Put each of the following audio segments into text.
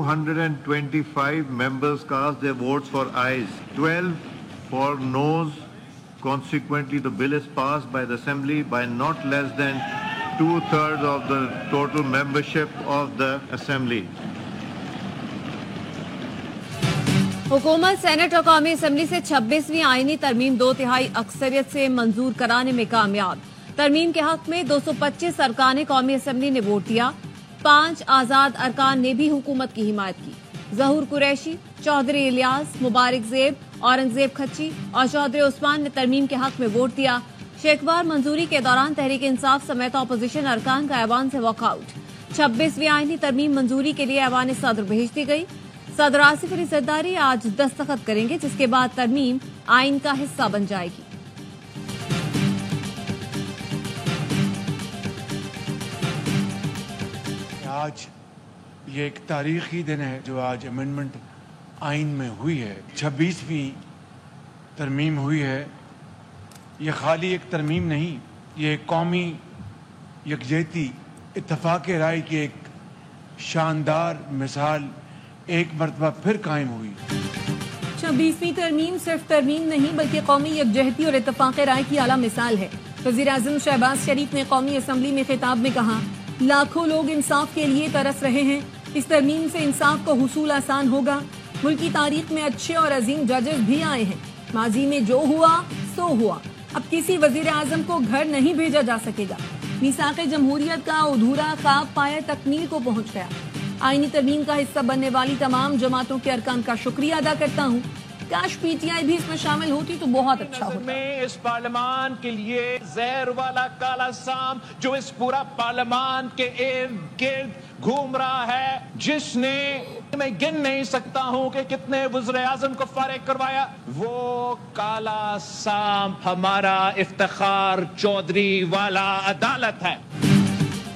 225 members cast their votes for ayes, 12 for noes. Consequently, the bill is passed by the Assembly by not less than 2/3 of the total membership of the Assembly. हुकूमत, senate और कौमी assembly से 26वीं आईनी तरमीम 2/3 अक्सरियत से मंजूर कराने में कामयाब। तरमीम के हक में 225 अरकान कौमी असम्बली ने वोट दिया। 5 आजाद अरकान ने भी हुकूमत की हिमायत की। जहूर कुरैशी, चौधरी इलियास, मुबारक ज़ेब, औरंगजेब खच्ची और चौधरी उस्मान ने तरमीम के हक में वोट दिया। शेखवार मंजूरी के दौरान तहरीक इंसाफ समेत अपोजिशन अरकान का ऐवान से वॉकआउट। 26वीं आईनी तरमीम मंजूरी के लिए ऐवान सदर भेज दी गई। सदर आसिफ अली जरदारी आज दस्तखत करेंगे, जिसके बाद तरमीम आइन का हिस्सा बन जाएगी। आज ये एक तारीखी दिन है जो आज अमेंडमेंट आइन में हुई है। 26वीं तरमीम हुई है। ये खाली एक तरमीम नहीं, ये कौमी यकजहती इत्तफाक राय की एक शानदार मिसाल एक मरतबा फिर कायम हुई। 26वीं तरमीम सिर्फ तरमीम नहीं बल्कि कौमी यकजहती और इत्तफाक राय की आला मिसाल है। वज़ीर-ए-आज़म शहबाज शरीफ ने कौमी असम्बली में खिताब में कहा, लाखों लोग इंसाफ के लिए तरस रहे हैं। इस तरमीम से इंसाफ का हुसूल आसान होगा। मुल्क की तारीख में अच्छे और अजीम जजेस भी आए हैं। माजी में जो हुआ सो हुआ। अब किसी वज़ीर-ए-आज़म को घर नहीं भेजा जा सकेगा। मीसाक़े जमहूरियत का अधूरा ख्वाब पाया तकमील को पहुंच गया। आईनी तरमीम का हिस्सा बनने वाली तमाम जमातों के अरकान का शुक्रिया अदा करता हूँ। काश पीटीआई भी इसमें शामिल होती तो बहुत अच्छा होता। इस पार्लियामान के लिए जहर वाला काला साम जो इस पूरा पार्लियामान के इर्द गिर्द घूम रहा है, जिसने मैं गिन नहीं सकता हूं कि कितने वज़ीर-ए-आज़म को फारिग करवाया, वो काला साम हमारा इफ्तिखार चौधरी वाला अदालत है।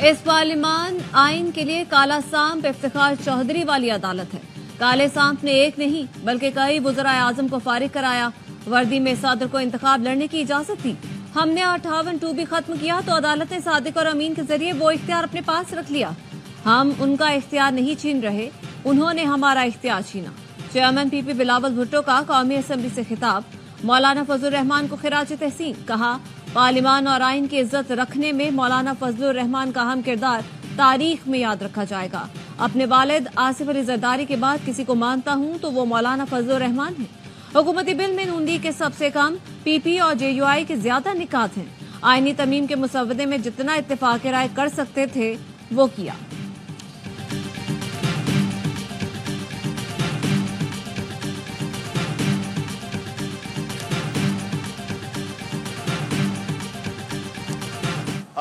इस पार्लियामान आइन के लिए काला सांप इफ्तिखार चौधरी वाली अदालत है। काले सांप ने एक नहीं बल्कि कई वज़ीर-ए-आज़म को फारिग कराया। वर्दी में सदर को इंतखाब लड़ने की इजाजत थी। हमने 58 भी खत्म किया तो अदालत ने सादिक और अमीन के जरिए वो इख्तियार अपने पास रख लिया। हम उनका इख्तियार नहीं छीन रहे, उन्होंने हमारा इख्तियार छीना। चेयरमैन पीपी बिलावल भुट्टो का कौमी असम्बली से खिताब। मौलाना फजलुर रहमान को खिराज तहसीन। कहा, पार्लियामान और आइन की इज्जत रखने में मौलाना फजलुर रहमान का अहम किरदार तारीख में याद रखा जाएगा। अपने वालिद आसिफ अली जरदारी के बाद किसी को मानता हूं तो वो मौलाना फजलुर रहमान है। हुकूमती बिल में नून लीग के सबसे कम, पीपी और जेयूआई के ज्यादा निकात हैं। आईनी तरमीम के मुसवदे में जितना इत्तेफाक राय कर सकते थे वो किया।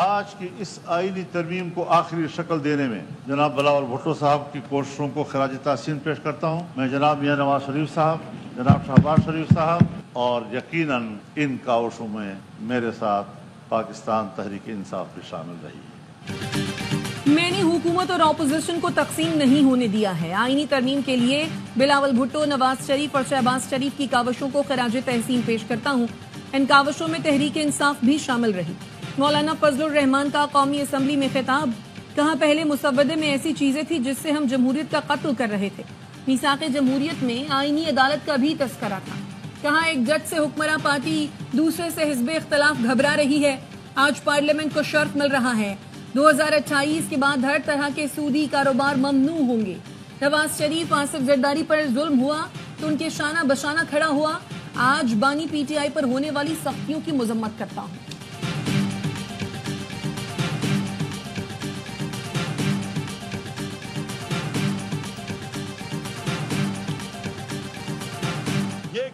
आज की इस आईनी तरमीम को आखिरी शक्ल देने में जनाब बिलावल भुट्टो साहब की कोशिशों को खिराज तहसीन पेश करता हूँ। मैं जनाब मियां नवाज शरीफ साहब, जनाब शहबाज शरीफ साहब और यकीनन इन काविशों में मेरे साथ पाकिस्तान तहरीक इंसाफ भी शामिल रही है। मैंने हुकूमत और अपोजिशन को तकसीम नहीं होने दिया है। आईनी तरमीम के लिए बिलावल भुट्टो, नवाज शरीफ और शहबाज शरीफ की काविशों को खिराज तहसीन पेश करता हूँ। इन काविशों में तहरीक इंसाफ भी शामिल रही। मौलाना फजलुर रहमान का कौमी असम्बली में खिताब। कहा, पहले मुसवदे में ऐसी चीजें थी जिससे हम जमहूरियत का कत्ल कर रहे थे। मीसाक़े जमहूरियत में आईनी अदालत का भी तस्करा था। कहा, एक जज से हुक्मरान पार्टी दूसरे से हिज़्ब इख्तिलाफ घबरा रही है। आज पार्लियामेंट को शर्फ मिल रहा है, 2028 के बाद हर तरह के सूदी कारोबार ममनू होंगे। नवाज शरीफ आसिफ जरदारी पर जुल्म हुआ तो उनके शाना बशाना खड़ा हुआ। आज बानी पीटीआई पर होने वाली सख्तियों की मजम्मत करता हूँ।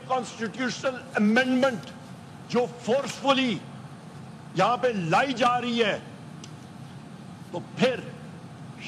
कॉन्स्टिट्यूशनल अमेंडमेंट जो फोर्सफुली यहां पे लाई जा रही है, तो फिर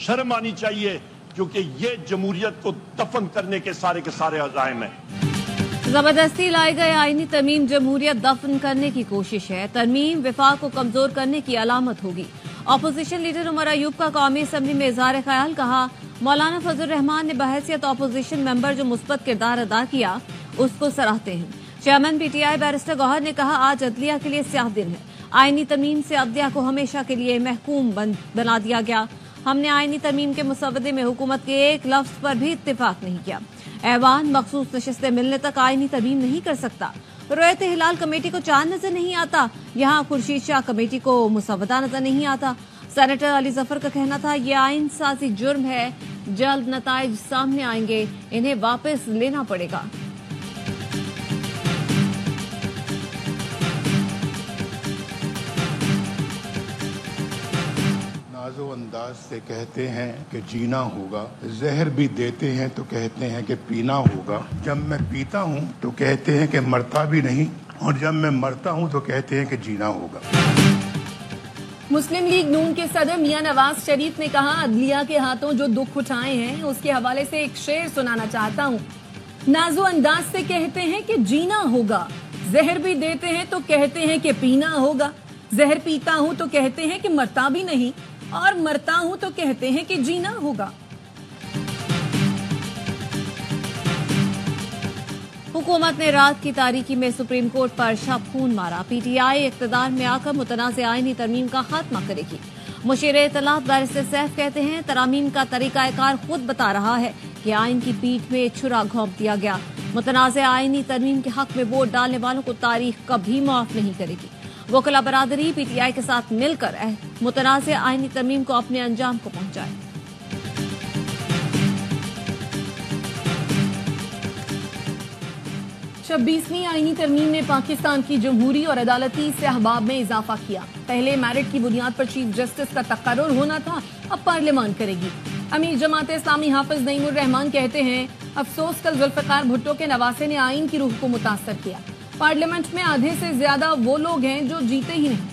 शर्म आनी चाहिए, क्योंकि ये जमहूरियत को दफन करने के सारे अज़ाइम हैं। जबरदस्ती लाई गए आईनी तरमीम जमहूरियत दफन करने की कोशिश है। तरमीम विफाक को कमजोर करने की अलामत होगी। अपोजिशन लीडर उमर अयूब का कौमी असम्बली में इज़हार ख्याल। कहा, मौलाना फजलुर रहमान ने बहैसियत अपोजिशन मेंबर जो मुस्बत किरदार अदा किया उसको सराहते हैं। चेयरमैन पीटीआई बैरिस्टर गौहर ने कहा, आज अदलिया के लिए स्याह दिन है। आईनी तरमीम से अदलिया को हमेशा के लिए महकूम बना दिया गया। हमने आईनी तरमीम के मुसवदे में हुकूमत के एक लफ्ज पर भी इत्तेफाक नहीं किया। ऐवान मखसूस नशिस्तें मिलने तक आईनी तरमीम नहीं कर सकता। रोयत हिलाल कमेटी को चांद नजर नहीं आता, यहाँ खुर्शीद शाह कमेटी को मुसवदा नजर नहीं आता। सेनेटर अली जफर का कहना था ये आइन साजी जुर्म है, जल्द नताइज सामने आएंगे, इन्हें वापस लेना पड़ेगा। नाज़ो अंदाज से कहते हैं कि जीना होगा, जहर भी देते हैं तो कहते हैं कि पीना होगा। जब मैं पीता हूँ तो कहते हैं कि मरता भी नहीं, और जब मैं मरता हूँ तो कहते हैं कि जीना होगा। मुस्लिम लीग नून के सदर मियां नवाज शरीफ ने कहा, अदलिया के हाथों जो दुख उठाए हैं उसके हवाले से एक शेर सुनाना चाहता हूँ। नाज़ो अंदाज से कहते हैं कि जीना होगा, जहर भी देते हैं तो कहते हैं कि पीना होगा। जहर पीता हूँ तो कहते हैं कि मरता भी नहीं, और मरता हूँ तो कहते हैं कि जीना होगा। हुकूमत ने रात की तारीकी में सुप्रीम कोर्ट पर शब खून मारा। पीटीआई इक़्तिदार में आकर मुतनाज़ आईनी तरमीम का खात्मा करेगी। मुशीर इत्तलात बैरिस्टर सैफ कहते हैं तरमीम का तरीकाकार खुद बता रहा है कि आइन की पीठ में छुरा घोंप दिया गया। मुतनाज़ आईनी तरमीम के हक में वोट डालने वालों को तारीख कभी माफ नहीं करेगी। वकला बरादरी पीटीआई के साथ मिलकर मुतनाज़ आईनी तरमीम को अपने अंजाम को पहुंचाए। छब्बीसवीं आईनी तरमीम ने पाकिस्तान की जमहूरी और अदालती सहबाब में इजाफा किया। पहले मेरिट की बुनियाद पर चीफ जस्टिस का तकर्रुर होना था, अब पार्लियामान करेगी। अमीर जमात इस्लामी हाफिज नईमुर रहमान कहते हैं, अफसोस कल जुल्फिकार भुट्टो के नवासे ने आइन की रूह को मुतासर किया। पार्लियामेंट में आधे से ज्यादा वो लोग हैं जो जीते ही नहीं।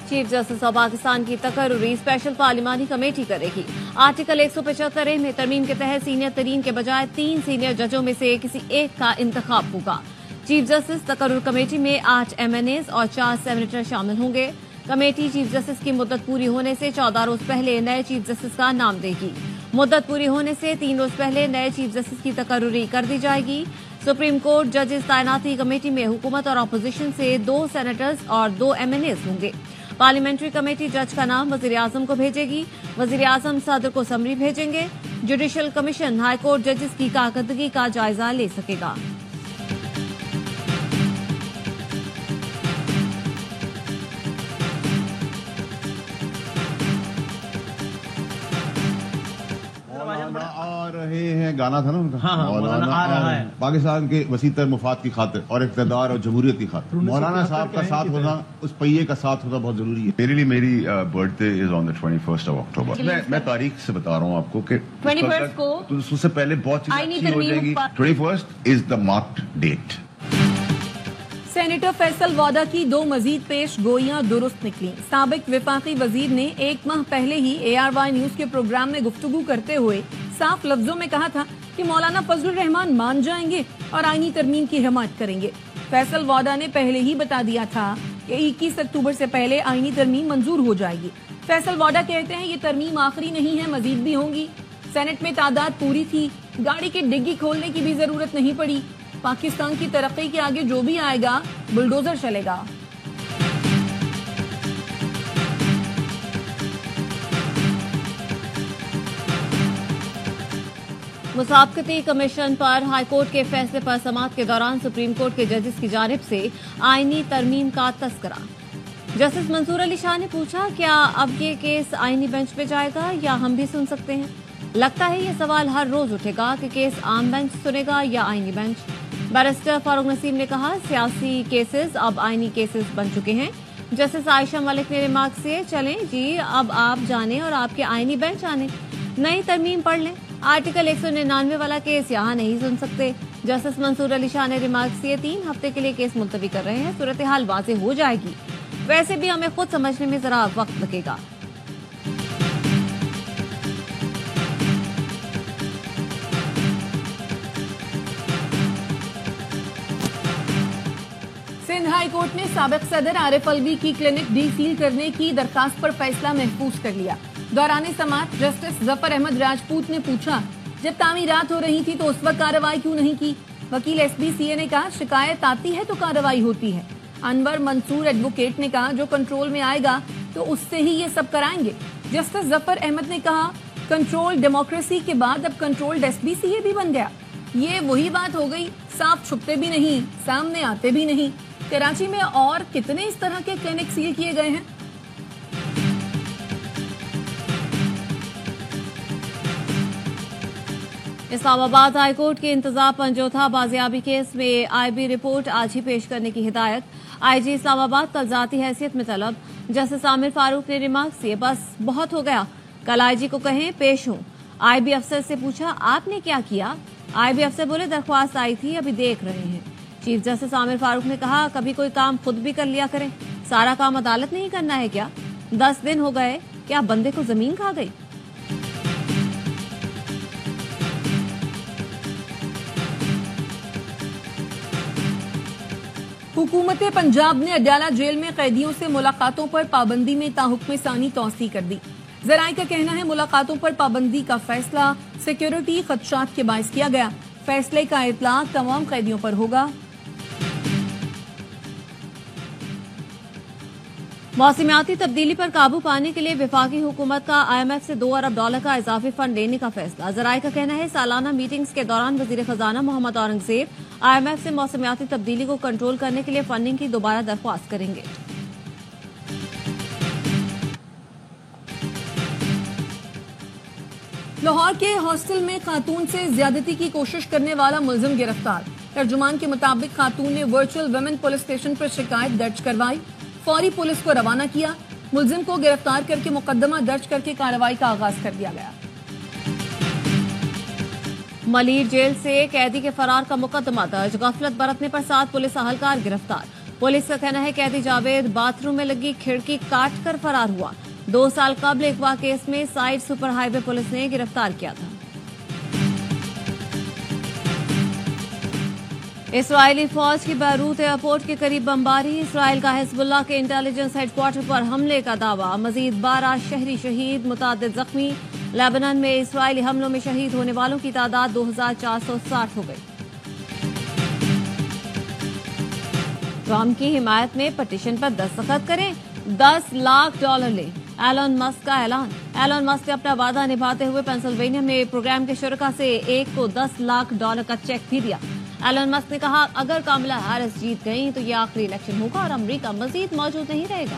चीफ जस्टिस ऑफ पाकिस्तान की तकर्रुरी स्पेशल पार्लिमानी कमेटी करेगी। आर्टिकल 175 में तरमीम के तहत सीनियर तरीन के बजाय 3 सीनियर जजों में से किसी एक का इंतखाब होगा। चीफ जस्टिस तकर्रुर कमेटी में 8 MNAs और 4 सेनेटर शामिल होंगे। कमेटी चीफ जस्टिस की मुद्दत पूरी होने से 14 रोज पहले नए चीफ जस्टिस का नाम देगी। मुद्दत पूरी होने से 3 रोज पहले नए चीफ जस्टिस की तकर्रुरी कर दी जाएगी। सुप्रीम कोर्ट जजेस तैनाती कमेटी में हुकूमत और अपोजिशन से 2 सेनेटर्स और 2 MNAs होंगे। पार्लियामेंट्री कमेटी जज का नाम वजीर आजम को भेजेगी। वजीर आजम सदर को समरी भेजेंगे। जुडिशल कमीशन हाईकोर्ट जजेस की कारकर्दगी का जायजा ले सकेगा। आ रहे हैं, गाना था ना उनका। हाँ, मौलाना आ रहा है। पाकिस्तान के वसीतर मुफाद की खातिर और इक़्तिदार और जमहूरियत की खातिर मौलाना साहब का साथ होना, उस पहिए का साथ होना बहुत जरूरी है। मेरे लिए मेरी birthday is on the 21st of October। मैं तारीख से बता रहा हूँ आपको कि 21st को तो उससे पहले बहुत चीजें अच्छी हो जाएगी। 21st is the marked date. Senator Faisal वादा की 2 मजीद पेश गोइयां दुरुस्त निकली। साबिक विफाकी वजीर ने 1 माह पहले ही ARY न्यूज के प्रोग्राम में गुफ्तगू करते हुए साफ लफ्जों में कहा था कि मौलाना फजलुर रहमान मान जाएंगे और आईनी तरमीम की हिमायत करेंगे। फैसल वादा ने पहले ही बता दिया था कि 21 अक्टूबर से पहले आईनी तरमीम मंजूर हो जाएगी। फैसल वादा कहते हैं ये तरमीम आखिरी नहीं है, मजीद भी होंगी। सेनेट में तादाद पूरी थी, गाड़ी की डिग्गी खोलने की भी जरूरत नहीं पड़ी। पाकिस्तान की तरक्की के आगे जो भी आएगा बुलडोजर चलेगा। मुसाबकती कमीशन पर हाईकोर्ट के फैसले पर समाअत के दौरान सुप्रीम कोर्ट के जजेस की जानिब से आईनी तरमीम का तस्करा। जस्टिस मंसूर अली शाह ने पूछा, क्या अब ये केस आईनी बेंच पे जाएगा या हम भी सुन सकते हैं? लगता है ये सवाल हर रोज उठेगा कि केस आम बेंच सुनेगा या आईनी बेंच। बैरिस्टर फारूक नसीम ने कहा, सियासी केसेस अब आईनी केसेस बन चुके हैं। जस्टिस आयशा मलिक ने रिमार्क से, चलें जी अब आप जाने और आपके आईनी बेंच आने, नई तरमीम पढ़ लें। आर्टिकल 199 वाला केस यहाँ नहीं सुन सकते। जस्टिस मंसूर अली शाह ने रिमार्क से, 3 हफ्ते के लिए केस मुलतवी कर रहे हैं, सूरत हाल वाज़ेह हो जाएगी, वैसे भी हमें खुद समझने में जरा वक्त लगेगा। सिंध हाई कोर्ट ने साबिक सदर आरिफ अलवी की क्लिनिक डीसील करने की दरखास्त पर फैसला महफूज कर लिया। दौरान समाअत जस्टिस जफर अहमद राजपूत ने पूछा, जब तामीरात हो रही थी तो उस वक्त कार्रवाई क्यों नहीं की? वकील SBCA ने कहा, शिकायत आती है तो कार्रवाई होती है। अनवर मंसूर एडवोकेट ने कहा, जो कंट्रोल में आएगा तो उससे ही ये सब कराएंगे। जस्टिस जफर अहमद ने कहा, कंट्रोल डेमोक्रेसी के बाद अब कंट्रोल एसबीसीए भी बन गया। ये वही बात हो गई, सांप छुपते भी नहीं, सामने आते भी नहीं। कराची में और कितने इस तरह के क्लिनिक सील किए गए हैं? इस्लामाबाद हाईकोर्ट के इंतजाम पंजोथा बाजियाबी केस में आईबी रिपोर्ट आज ही पेश करने की हिदायत। आईजी इस्लामाबाद कल जाती हैसियत में तलब। जस्टिस आमिर फारूक ने रिमार्क्स दिए, बस बहुत हो गया, कल आईजी को कहें पेश हूं। आईबी अफसर से पूछा, आपने क्या किया? आईबी अफसर बोले, दरख्वास्त आई थी, अभी देख रहे हैं। चीफ जस्टिस आमिर फारूक ने कहा, कभी कोई काम खुद भी कर लिया करें, सारा काम अदालत नहीं करना है क्या? 10 दिन हो गए, क्या बंदे को जमीन खा गई? हुकूमत पंजाब ने अडयाला जेल में कैदियों से मुलाकातों पर पाबंदी में ताहुक्म सानी तौसी कर दी। जराये का कहना है, मुलाकातों पर पाबंदी का फैसला सिक्योरिटी खदशात के बायस किया गया। फैसले का इतलाक तमाम कैदियों पर होगा। मौसमियाती तब्दीली पर काबू पाने के लिए वफाकी हुकूमत का IMF से $2 अरब का इजाफी फंड लेने का फैसला। जराये का कहना है, सालाना मीटिंग्स के दौरान वजीर खजाना मोहम्मद औरंगजेब IMF से मौसमियाती तब्दीली को कंट्रोल करने के लिए फंडिंग की दोबारा दरख्वास्त करेंगे। लाहौर के हॉस्टल में खातून से ज्यादती की कोशिश करने वाला मुलजिम गिरफ्तार। तर्जुमान के मुताबिक खातून ने वर्चुअल वुमेन पुलिस स्टेशन पर शिकायत दर्ज करवाई, फौरी पुलिस को रवाना किया। मुलजिम को गिरफ्तार करके मुकदमा दर्ज करके कार्रवाई का आगाज कर दिया गया। मलीर जेल से कैदी के फरार का मुकदमा दर्ज। गफलत बरतने पर 7 पुलिस अहलकार गिरफ्तार। पुलिस का कहना है, कैदी जावेद बाथरूम में लगी खिड़की काट कर फरार हुआ। 2 साल कबल अगवा केस में साइड सुपर हाईवे पुलिस ने गिरफ्तार किया था। इसराइली फौज की बैरूत एयरपोर्ट के करीब बमबारी। इसराइल का हिजबुल्लाह के इंटेलिजेंस हेडक्वार्टर पर हमले का दावा। मजीद 12 शहरी शहीद, मुतादिद जख्मी। लेबनान में इसराइली हमलों में शहीद होने वालों की तादाद 2460 हो गई। ट्रंप की हिमायत में पटिशन पर दस्तखत करें, $10 लाख लें। एलन मस्क का ऐलान। एलन मस्क ने अपना वादा निभाते हुए पेंसिल्वेनिया में प्रोग्राम के शुरका से एक को $10 लाख का चेक भी दिया। एलन मस्क ने कहा, अगर कमला हैरिस जीत गई तो ये आखिरी इलेक्शन होगा और अमेरिका मजीद मौजूद नहीं रहेगा।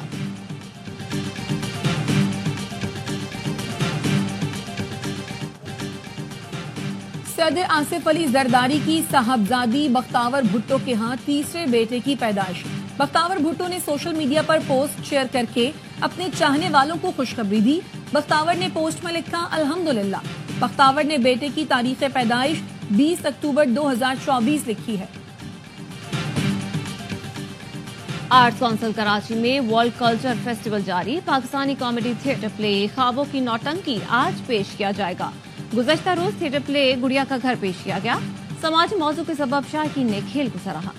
सदर आसिफ अली जरदारी की साहबजादी बख्तावर भुट्टो के हाथ तीसरे बेटे की पैदाइश। बख्तावर भुट्टो ने सोशल मीडिया पर पोस्ट शेयर करके अपने चाहने वालों को खुशखबरी दी। बख्तावर ने पोस्ट में लिखा, अल्हम्दुलिल्लाह। बख्तावर ने बेटे की तारीख पैदाइश 20 अक्टूबर 2024 लिखी है। आर्ट काउंसिल कराची में वर्ल्ड कल्चर फेस्टिवल जारी। पाकिस्तानी कॉमेडी थिएटर प्ले ख्वाबों की नौटंकी आज पेश किया जाएगा। गुज़श्ता रोज थिएटर प्ले गुड़िया का घर पेश किया गया। समाजी मौजू के सबब शायकीन ने खेल को सराहा।